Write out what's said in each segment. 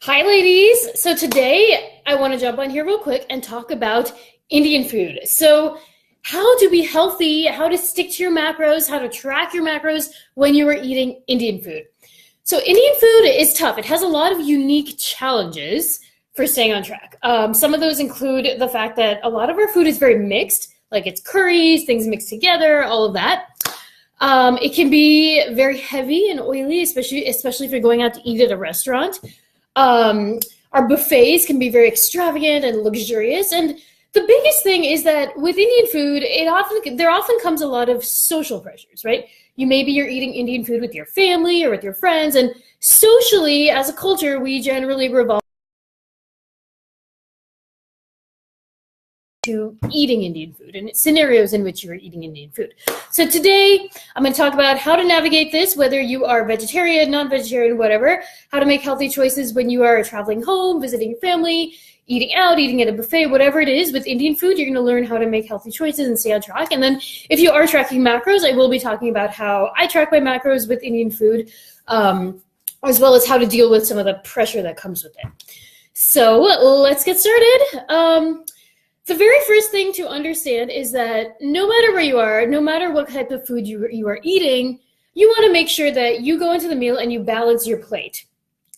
Hi, ladies. So today I want to jump on here real quick and talk about Indian food. So how to be healthy, how to stick to your macros, how to track your macros when you are eating Indian food. So Indian food is tough. It has a lot of unique challenges for staying on track. Some of those include the fact that a lot of our food is very mixed, like it's curries, things mixed together, all of that. It can be very heavy and oily, especially if you're going out to eat at a restaurant. Our buffets can be very extravagant and luxurious. And the biggest thing is that with Indian food, there often comes a lot of social pressures, right? You're eating Indian food with your family or with your friends, and socially, as a culture, we generally revolve to eating Indian food and scenarios in which you're eating Indian food. So today, I'm going to talk about how to navigate this, whether you are vegetarian, non-vegetarian, whatever, how to make healthy choices when you are traveling home, visiting your family, eating out, eating at a buffet, whatever it is. With Indian food, you're going to learn how to make healthy choices and stay on track. And then if you are tracking macros, I will be talking about how I track my macros with Indian food, as well as how to deal with some of the pressure that comes with it. So let's get started. The very first thing to understand is that no matter where you are, no matter what type of food you are eating, you want to make sure that you go into the meal and you balance your plate.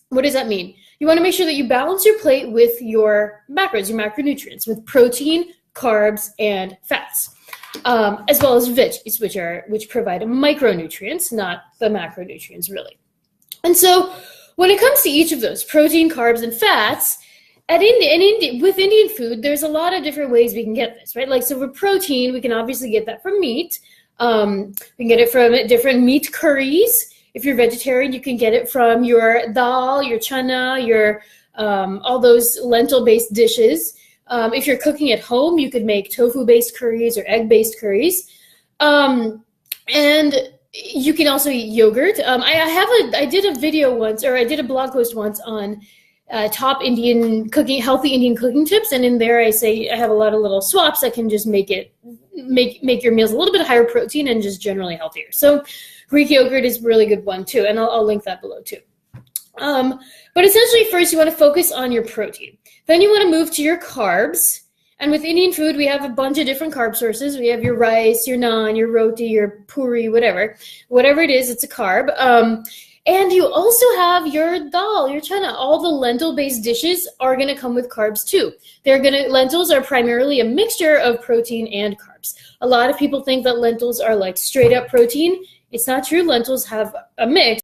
What does that mean? You want to make sure that you balance your plate with your macros, your macronutrients, with protein, carbs, and fats, as well as veggies, which provide micronutrients, not the macronutrients, really. And so when it comes to each of those, protein, carbs, and fats, with Indian food, there's a lot of different ways we can get this, right? Like, so for protein, we can obviously get that from meat. We can get it from different meat curries. If you're vegetarian, you can get it from your dal, your chana, your all those lentil-based dishes. If you're cooking at home, you could make tofu-based curries or egg-based curries. And you can also eat yogurt. I did a video once, or I did a blog post once on top healthy Indian cooking tips, and in there I have a lot of little swaps that can just make your meals a little bit higher protein and just generally healthier. So Greek yogurt is a really good one too, and I'll link that below too. But essentially, first you want to focus on your protein. Then you want to move to your carbs. And with Indian food, we have a bunch of different carb sources. We have your rice, your naan, your roti, your puri, whatever it is, it's a carb. And you also have your dal, your chana. All the lentil-based dishes are going to come with carbs too. Lentils are primarily a mixture of protein and carbs. A lot of people think that lentils are like straight up protein. It's not true. Lentils have a mix.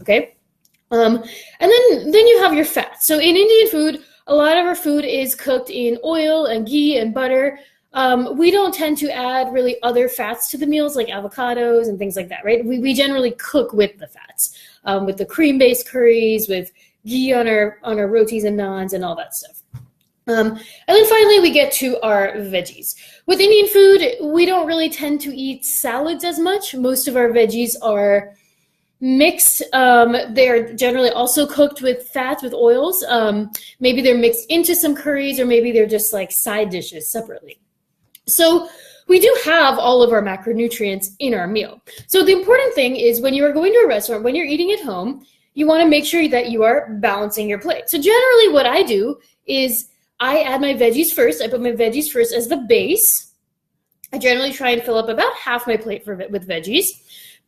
Okay. And then you have your fats. So in Indian food, a lot of our food is cooked in oil and ghee and butter. We don't tend to add really other fats to the meals like avocados and things like that, right? We generally cook with the fats, with the cream-based curries, with ghee on our rotis and naans and all that stuff. And then finally, we get to our veggies. With Indian food, we don't really tend to eat salads as much. Most of our veggies are mixed. They're generally also cooked with fats, with oils. Maybe they're mixed into some curries, or maybe they're just like side dishes separately. So we do have all of our macronutrients in our meal. So the important thing is when you are going to a restaurant, when you're eating at home, you want to make sure that you are balancing your plate. So generally what I do is I add my veggies first. I put my veggies first as the base. I generally try and fill up about half my plate with veggies.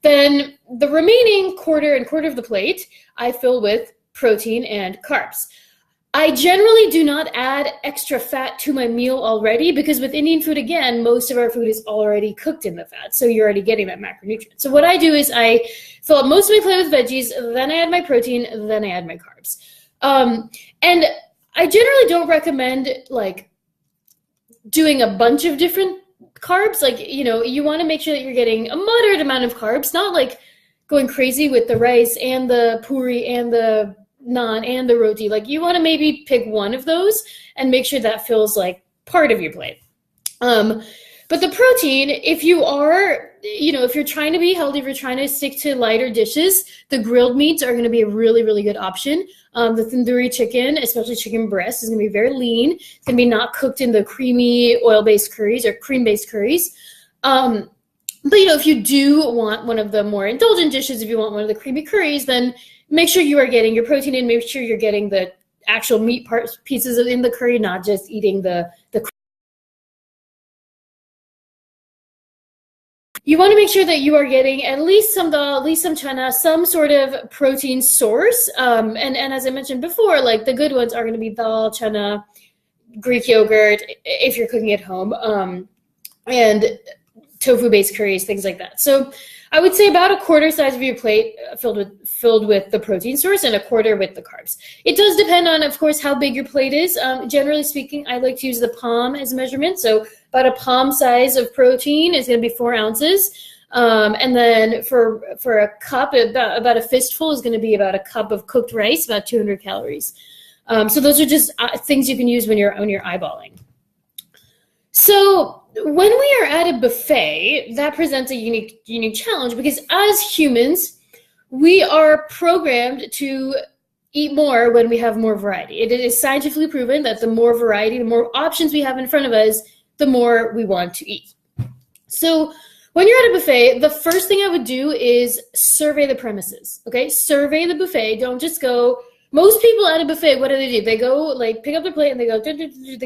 Then the remaining quarter of the plate, I fill with protein and carbs. I generally do not add extra fat to my meal already, because with Indian food, again, most of our food is already cooked in the fat, so you're already getting that macronutrient. So what I do is I fill up most of my plate with veggies, then I add my protein, then I add my carbs. And I generally don't recommend like doing a bunch of different carbs. Like, you want to make sure that you're getting a moderate amount of carbs, not like going crazy with the rice and the puri and the naan and the roti. Like, you want to maybe pick one of those and make sure that feels like part of your plate. But the protein, if you're trying to be healthy, if you're trying to stick to lighter dishes, the grilled meats are going to be a really, really good option. The tandoori chicken, especially chicken breast, is going to be very lean. It's going to be not cooked in the creamy oil-based curries or cream-based curries. But, you know, if you do want one of the more indulgent dishes, if you want one of the creamy curries, then make sure you are getting your protein in. Make sure you're getting the actual meat parts, pieces in the curry, not just eating the. You want to make sure that you are getting at least some dal, at least some chana, some sort of protein source. And as I mentioned before, like the good ones are going to be dal, chana, Greek yogurt, if you're cooking at home, and tofu-based curries, things like that. So I would say about a quarter size of your plate filled with the protein source and a quarter with the carbs. It does depend on, of course, how big your plate is. Generally speaking, I like to use the palm as a measurement. So about a palm size of protein is going to be 4 ounces. And then for a cup, about a fistful is going to be about a cup of cooked rice, about 200 calories. So those are just things you can use when you're eyeballing. So when we are at a buffet, that presents a unique challenge because as humans, we are programmed to eat more when we have more variety. It is scientifically proven that the more variety, the more options we have in front of us, the more we want to eat. So when you're at a buffet, the first thing I would do is survey the premises, okay? Survey the buffet. Don't just go. Most people at a buffet, what do? They go like pick up their plate and they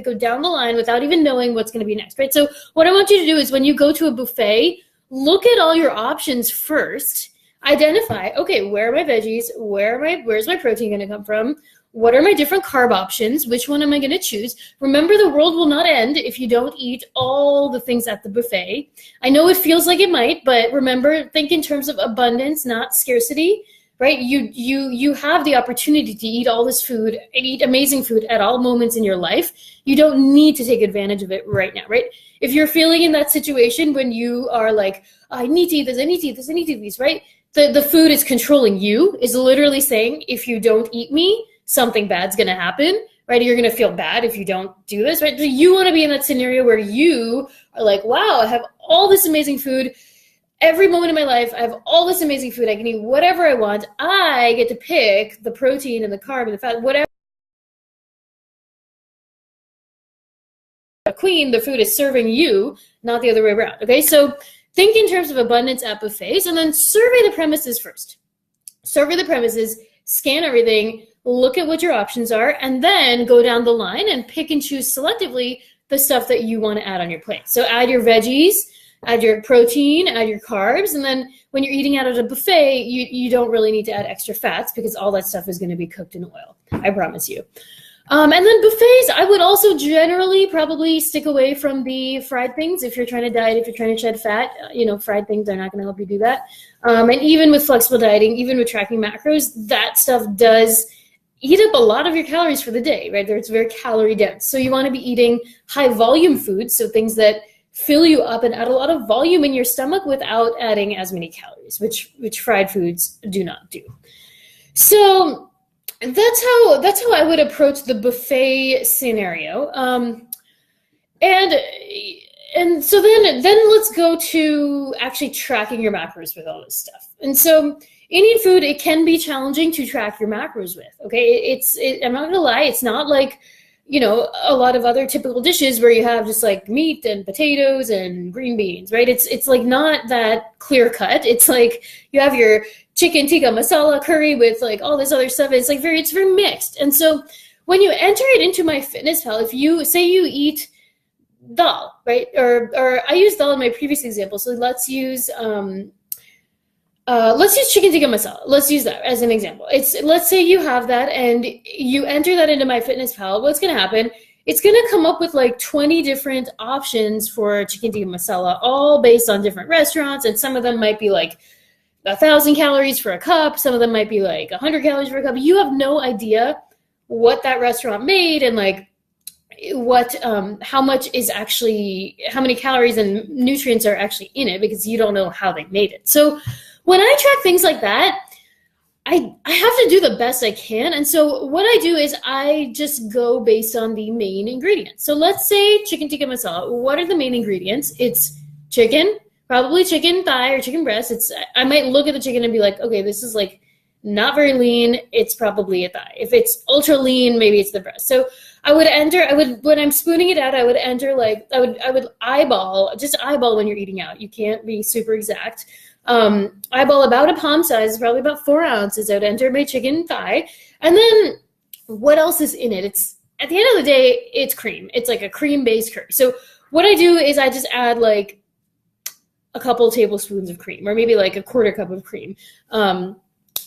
go down the line without even knowing what's going to be next, right? So what I want you to do is when you go to a buffet, look at all your options first. Identify, okay, where are my veggies? Where's my protein going to come from? What are my different carb options? Which one am I going to choose? Remember, the world will not end if you don't eat all the things at the buffet. I know it feels like it might, but remember, think in terms of abundance, not scarcity. Right? You have the opportunity to eat all this food and eat amazing food at all moments in your life. You don't need to take advantage of it right now, right? If you're feeling in that situation when you are like, I need to eat this, I need to eat this, I need to eat these, right? The food is controlling you, is literally saying, if you don't eat me, something bad's going to happen, right? You're going to feel bad if you don't do this, right? So you want to be in that scenario where you are like, wow, I have all this amazing food. Every moment in my life, I have all this amazing food. I can eat whatever I want. I get to pick the protein and the carb and the fat, whatever. Queen, the food is serving you, not the other way around. Okay, so think in terms of abundance at buffets, and then survey the premises first. Survey the premises, scan everything, look at what your options are, and then go down the line and pick and choose selectively the stuff that you want to add on your plate. So add your veggies, add your protein, add your carbs, and then when you're eating out at a buffet, you don't really need to add extra fats because all that stuff is going to be cooked in oil, I promise you. And then buffets, I would also generally probably stick away from the fried things. If you're trying to diet, if you're trying to shed fat, fried things are not going to help you do that. And even with flexible dieting, even with tracking macros, that stuff does eat up a lot of your calories for the day, right? It's very calorie dense. So you want to be eating high volume foods, so things that fill you up and add a lot of volume in your stomach without adding as many calories, which fried foods do not do. So that's how I would approach the buffet scenario. And so then let's go to actually tracking your macros with all this stuff. And so Indian food, it can be challenging to track your macros with. Okay, I'm not gonna lie, it's not like a lot of other typical dishes where you have just like meat and potatoes and green beans, right? It's like not that clear cut. It's like you have your chicken tikka masala curry with like all this other stuff. It's very mixed. And so when you enter it into MyFitnessPal, if you say you eat dal, right? Or I used dal in my previous example. So let's use chicken tikka masala. Let's use that as an example. Let's say you have that and you enter that into MyFitnessPal. What's going to happen? It's going to come up with like 20 different options for chicken tikka masala, all based on different restaurants. And some of them might be like 1,000 calories for a cup. Some of them might be like 100 calories for a cup. You have no idea what that restaurant made and like how many calories and nutrients are actually in it because you don't know how they made it. So when I track things like that, I have to do the best I can. And so what I do is I just go based on the main ingredients. So let's say chicken tikka masala. What are the main ingredients? It's chicken, probably chicken thigh or chicken breast. I might look at the chicken and be like, okay, this is like not very lean. It's probably a thigh. If it's ultra lean, maybe it's the breast. So I would when I'm spooning it out, I would enter like, I would just eyeball when you're eating out. You can't be super exact. Eyeball about a palm size, probably about 4 ounces. I would enter my chicken thigh. And then what else is in it? It's, at the end of the day, it's cream. It's like a cream-based curry. So what I do is I just add like a couple tablespoons of cream, or maybe like a quarter cup of cream.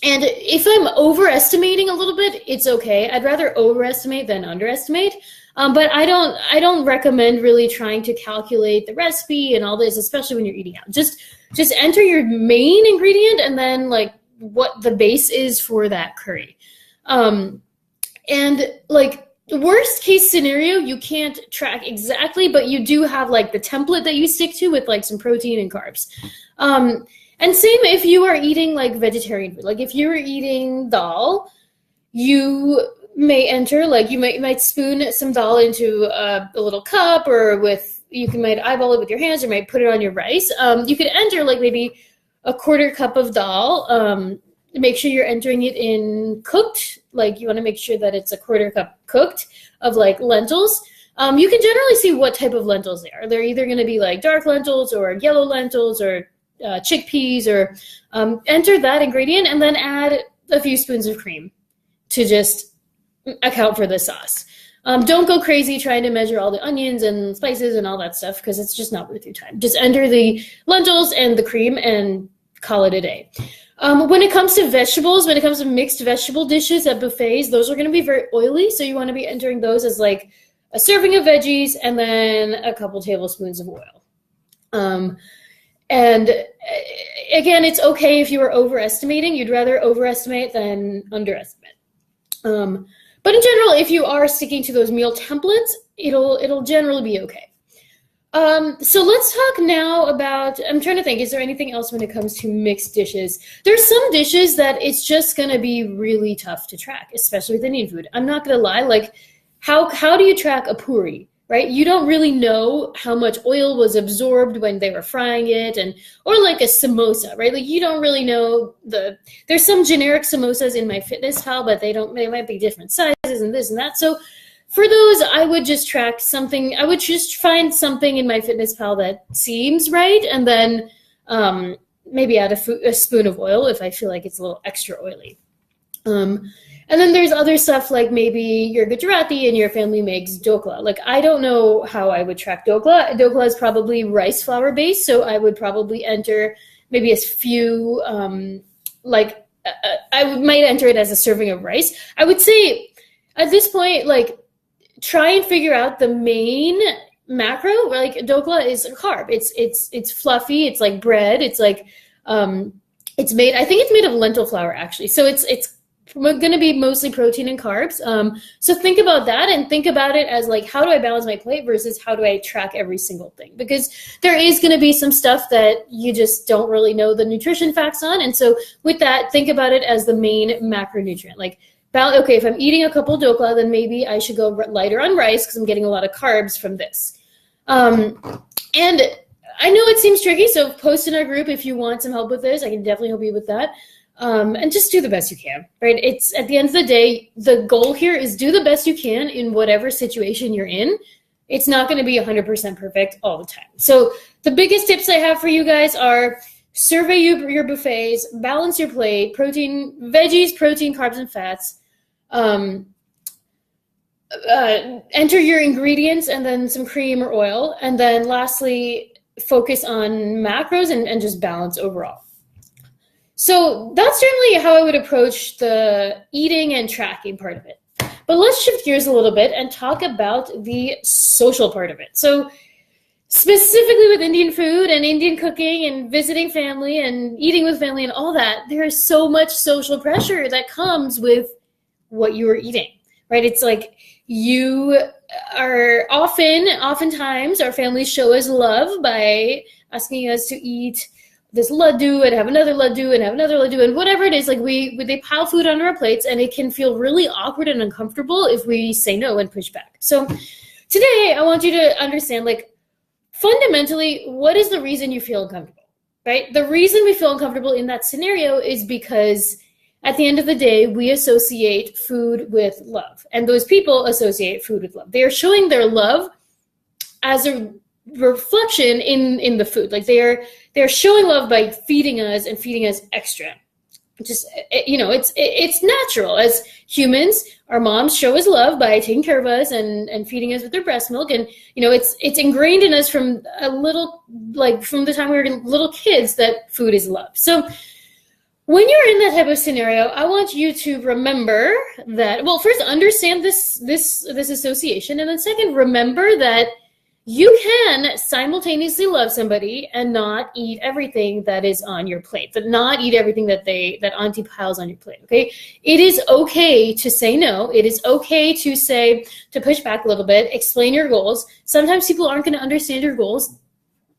And if I'm overestimating a little bit, it's okay. I'd rather overestimate than underestimate. But I don't recommend really trying to calculate the recipe and all this, especially when you're eating out. Just enter your main ingredient and then like what the base is for that curry. And like worst case scenario, you can't track exactly, but you do have like the template that you stick to with like some protein and carbs. And same if you are eating like vegetarian food. Like if you're eating dal, you may enter, like you might spoon some dal into a little cup, or might eyeball it with your hands, or might put it on your rice. You could enter like maybe a quarter cup of dal. Make sure you're entering it in cooked. Like you want to make sure that it's a quarter cup cooked of like lentils. You can generally see what type of lentils they are. They're either going to be like dark lentils or yellow lentils or chickpeas, or enter that ingredient and then add a few spoons of cream to just account for the sauce. Don't go crazy trying to measure all the onions and spices and all that stuff, because it's just not worth your time. Just enter the lentils and the cream and call it a day. When it comes to vegetables, when it comes to mixed vegetable dishes at buffets, those are going to be very oily. So you want to be entering those as like a serving of veggies and then a couple tablespoons of oil. And again, it's okay if you are overestimating. You'd rather overestimate than underestimate. But in general, if you are sticking to those meal templates, it'll generally be okay. So let's talk now about, I'm trying to think, is there anything else when it comes to mixed dishes? There's some dishes that it's just going to be really tough to track, especially with Indian food. I'm not going to lie, like how do you track a puri? Right? You don't really know how much oil was absorbed when they were frying it, or like a samosa, right? Like you don't really know there's some generic samosas in MyFitnessPal, but they might be different sizes and this and that. So for those, I would just track something. I would just find something in MyFitnessPal that seems right, and then maybe add a spoon of oil if I feel like it's a little extra oily. And then there's other stuff like maybe you're Gujarati and your family makes dokla. Like I don't know how I would track dokla. Dokla is probably rice flour based, so I would probably enter maybe a few, I might enter it as a serving of rice. I would say at this point, like try and figure out the main macro. Like dokla is a carb. It's fluffy. It's like bread. It's like I think it's made of lentil flour actually. So it's going to be mostly protein and carbs. So think about that and think about it as like, how do I balance my plate versus how do I track every single thing? Because there is going to be some stuff that you just don't really know the nutrition facts on. And so with that, think about it as the main macronutrient. Like, okay, if I'm eating a couple dokla, then maybe I should go lighter on rice because I'm getting a lot of carbs from this. And I know it seems tricky, so post in our group if you want some help with this. I can definitely help you with that. And just do the best you can, right? It's at the end of the day, the goal here is do the best you can in whatever situation you're in. It's not going to be 100% perfect all the time. So the biggest tips I have for you guys are survey your buffets, balance your plate, veggies, protein, carbs, and fats. Enter your ingredients and then some cream or oil. And then lastly, focus on macros and just balance overall. So that's generally how I would approach the eating and tracking part of it. But let's shift gears a little bit and talk about the social part of it. So specifically with Indian food and Indian cooking and visiting family and eating with family and all that, there is so much social pressure that comes with what you are eating, right? It's like you are oftentimes our families show us love by asking us to eat this laddu and have another laddu and have another laddu and whatever it is, like they pile food onto our plates and it can feel really awkward and uncomfortable if we say no and push back. So today I want you to understand, like, fundamentally, what is the reason you feel uncomfortable, right? The reason we feel uncomfortable in that scenario is because at the end of the day, we associate food with love. And those people associate food with love. They are showing their love as a reflection in the food. Like they're showing love by feeding us and feeding us extra. Just, it's natural. As humans, our moms show us love by taking care of us and feeding us with their breast milk. And, it's ingrained in us from from the time we were little kids that food is love. So when you're in that type of scenario, I want you to remember that, well, first understand this association. And then second, remember that you can simultaneously love somebody and not eat everything that is on your plate, but not eat everything that auntie piles on your plate, okay? It is okay to say no. It is okay to push back a little bit, explain your goals. Sometimes people aren't going to understand your goals.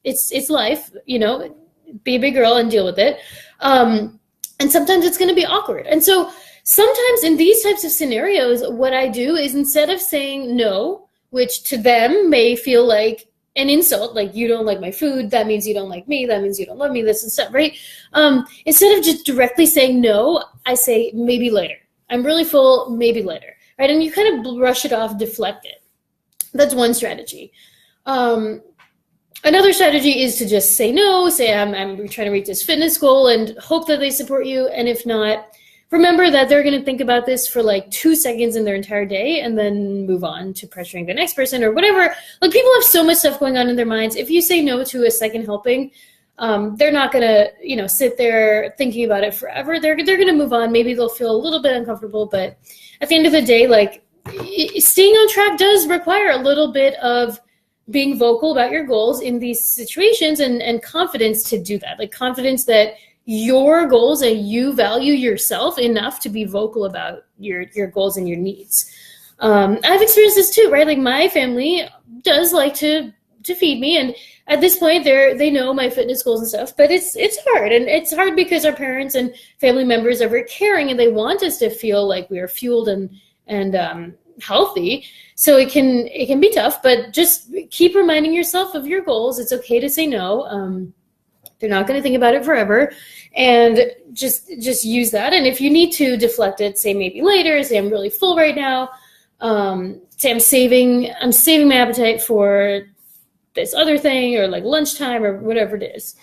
It's life, be a big girl and deal with it. And sometimes it's going to be awkward. And so sometimes in these types of scenarios, what I do is instead of saying no, which to them may feel like an insult, like you don't like my food, that means you don't like me, that means you don't love me, this and stuff, right? Instead of just directly saying no, I say maybe later. I'm really full, maybe later, right? And you kind of brush it off, deflect it. That's one strategy. Another strategy is to just say no, say I'm trying to reach this fitness goal and hope that they support you. And if not, remember that they're going to think about this for like 2 seconds in their entire day and then move on to pressuring the next person or whatever. Like people have so much stuff going on in their minds. If you say no to a second helping, they're not going to, sit there thinking about it forever. They're going to move on. Maybe they'll feel a little bit uncomfortable, but at the end of the day, like staying on track does require a little bit of being vocal about your goals in these situations and confidence to do that. Like confidence that your goals and you value yourself enough to be vocal about your goals and your needs. I've experienced this too, right? Like my family does like to feed me, and at this point they know my fitness goals and stuff, but it's hard. And it's hard because our parents and family members are very caring and they want us to feel like we are fueled and healthy. So it can be tough, but just keep reminding yourself of your goals. It's okay to say no. They're not going to think about it forever, and just use that. And if you need to deflect it, say maybe later, say I'm really full right now. Say I'm saving my appetite for this other thing or like lunchtime or whatever it is.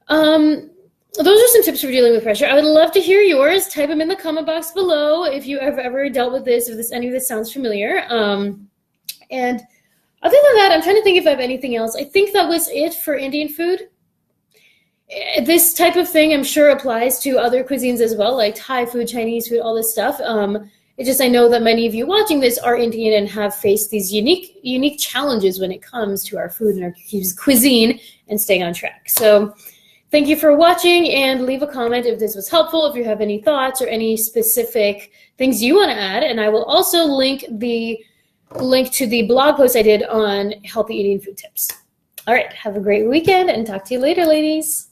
Those are some tips for dealing with pressure. I would love to hear yours. Type them in the comment box below if you have ever dealt with this, if any of this sounds familiar. And other than that, I'm trying to think if I have anything else. I think that was it for Indian food. This type of thing I'm sure applies to other cuisines as well, like Thai food, Chinese food, all this stuff. It's just I know that many of you watching this are Indian and have faced these unique challenges when it comes to our food and our cuisine and staying on track. So thank you for watching, and leave a comment if this was helpful, if you have any thoughts or any specific things you want to add. And I will also link to the blog post I did on healthy eating food tips. All right, have a great weekend and talk to you later, ladies.